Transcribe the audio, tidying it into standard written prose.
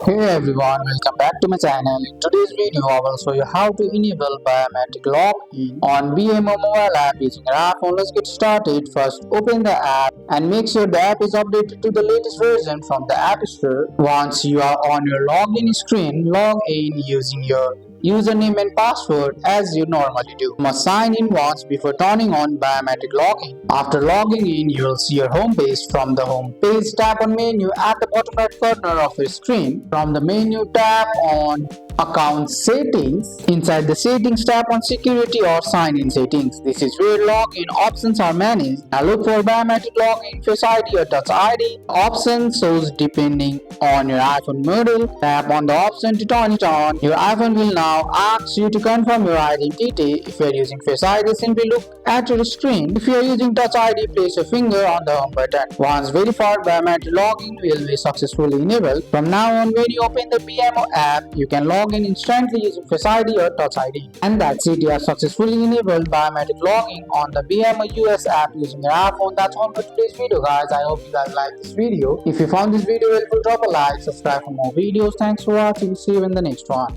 Hey everyone, welcome back to my channel. In today's video, I will show you how to enable biometric login on BMO mobile app using your iPhone. Let's get started. First, open the app and make sure the app is updated to the latest version from the App Store. Once you are on your login screen, log in using your username and password as you normally do. You must sign in once before turning on biometric login. After logging in, you will see your home page. From the home page, tap on menu at the bottom right corner of your screen. From the menu, tap on account settings. Inside the settings, tap on security or sign in settings. This is where login options are managed. Now look for biometric login, face ID or touch ID. Option shows depending on your iPhone model. Tap on the option to turn it on. Your iPhone will now ask you to confirm your identity. If you are using face ID, simply look at your screen. If you are using touch ID, place your finger on the home button. Once verified, biometric login will be successfully enabled. From now on, when you open the BMO app, you can log in instantly using Face ID or Touch ID. And that's it, you have successfully enabled biometric logging on the BMO US app using your iPhone. That's all for today's video, guys. I hope you guys liked this video. If you found this video helpful, drop a like, subscribe for more videos. Thanks for watching. See you in the next one.